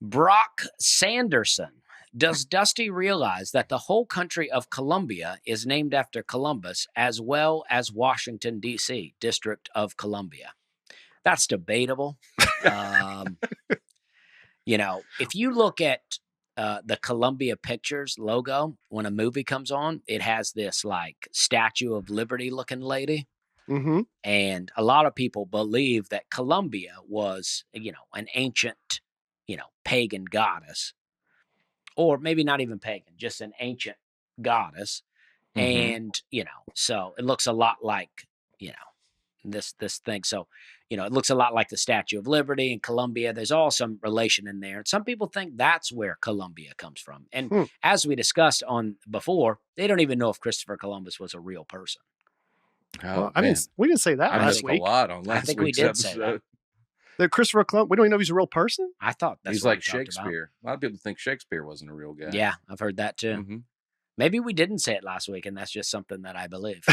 Brock Sanderson. Does Dusty realize that the whole country of Columbia is named after Columbus as well as Washington, D.C., District of Columbia? That's debatable. If you look at the Columbia Pictures logo, when a movie comes on, it has this like Statue of Liberty looking lady. Mm-hmm. And a lot of people believe that Columbia was, an ancient, pagan goddess. Or maybe not even pagan, just an ancient goddess. Mhm. And, so it looks a lot like, this thing. So, it looks a lot like the Statue of Liberty in Columbia. There's all some relation in there. And some people think that's where Columbia comes from. And as we discussed on before, they don't even know if Christopher Columbus was a real person. Oh, Well, man. we didn't say that I last missed a week. lot on I last think we week's did say episode. that. The Christopher Columbus, we don't even know if he's a real person. I thought that's He's what like we talked about. Shakespeare. A lot of people think Shakespeare wasn't a real guy. Yeah, I've heard that too. Mhm. Maybe we didn't say it last week, and that's just something that I believe.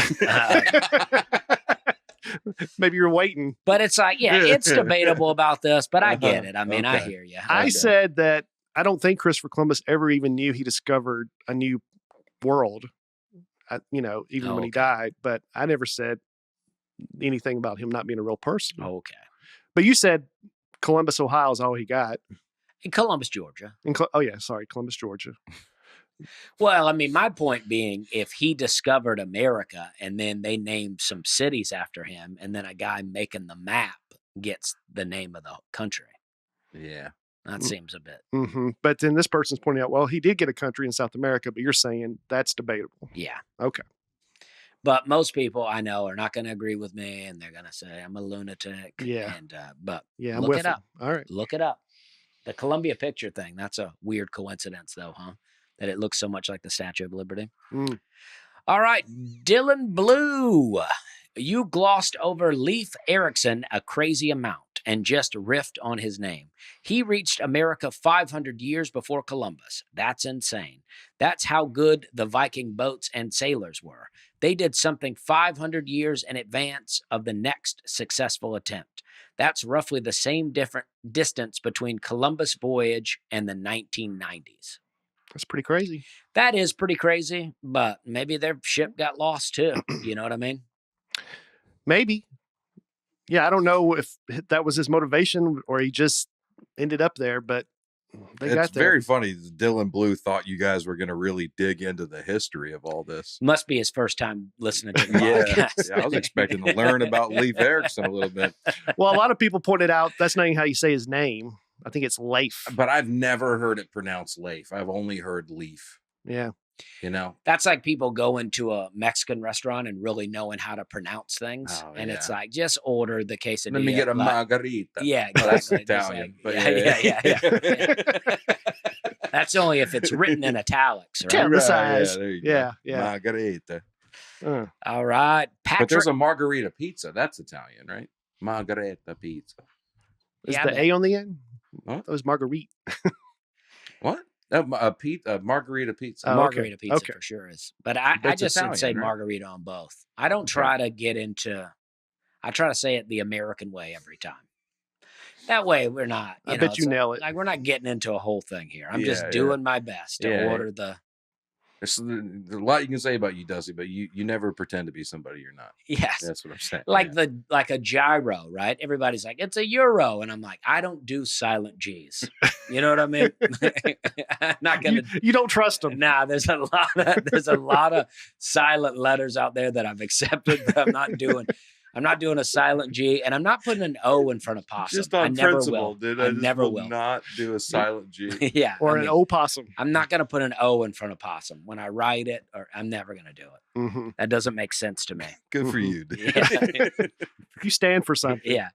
Maybe you're waiting. But it's like, it's debatable about this, but I get it. I mean, I Okay. hear you. I said that I don't think Christopher Columbus ever even knew he discovered a new world, even when he Okay. died. But I never said anything about him not being a real person. Okay. But you said Columbus, Ohio is all he got. In Columbus, Georgia. Columbus, Georgia. Well, I mean, my point being, if he discovered America and then they named some cities after him, and then a guy making the map gets the name of the country, Yeah. that seems a bit. Mm-hmm. But then this person's pointing out, well, he did get a country in South America, but you're saying that's debatable. Yeah. Okay. But most people I know are not going to agree with me, and they're going to say I'm a lunatic. Yeah. And but Yeah, I'm look with it up. him. All right. Look it up. The Columbia picture thing. That's a weird coincidence, though, huh? That it looks so much like the Statue of Liberty. Mm. All right, Dylan Blue. You glossed over Leif Erikson a crazy amount and just riffed on his name. He reached America 500 years before Columbus. That's insane. That's how good the Viking boats and sailors were. They did something 500 years in advance of the next successful attempt. That's roughly the same different distance between Columbus' voyage and the 1990s. That's pretty crazy. That is pretty crazy, but maybe their ship got lost too. You know what I mean? Maybe. Yeah, I don't know if that was his motivation or he just ended up there, but they got It's there. very funny. that Dylan Blue thought you guys were going to really dig into the history of all this. Must be his first time listening to the Yeah. podcast. I was expecting to learn about Leif Erikson a little bit, Well, a lot of people pointed out that's not even how you say his name. I think it's Leif. but I've never heard it pronounced Leif. I've only heard Leif. Yeah. That's like people going to a Mexican restaurant and really knowing how to pronounce things. Oh, and it's yeah. like, just order the quesadilla. Let me get a like- margarita. Yeah, Well, that's exactly. Just Italian. like- but yeah. That's only if it's written in italics, right? Tell the size. Yeah, there you go. Yeah, yeah. Margarita. All right. But Patrick. there's a margarita pizza. That's Italian, right? Margarita pizza. Is Yeah, the A on the end? What? That was Marguerite. What? Margarita pizza. Oh, okay. Margarita pizza Okay. for sure is. But I But it's just would Italian, say right? margarita on both. I don't try to get into, I try to say it the American way every time. That way we're not, I bet you nail it. Like we're not getting into a whole thing here. I'm just Yeah, doing my best to Yeah. order the, There's a lot you can say about you, Dusty, but you never pretend to be somebody you're not. yes. That's what I'm saying. Like Yeah. like a gyro, right? Everybody's like, it's a euro. And I'm like, I don't do silent G's. You know what I mean? I'm not gonna You don't trust them. Nah, there's a lot of silent letters out there that I've accepted, but I'm not doing a silent G, and I'm not putting an O in front of possum. just on I never principle, will. dude. I just never will will. not do a silent G. Yeah. Or I an mean, opossum. I'm not going to put an O in front of possum when I write it, or I'm never going to do it. Mm-hmm. That doesn't make sense to me. Good for you, dude. Yeah. You stand for something. Yeah.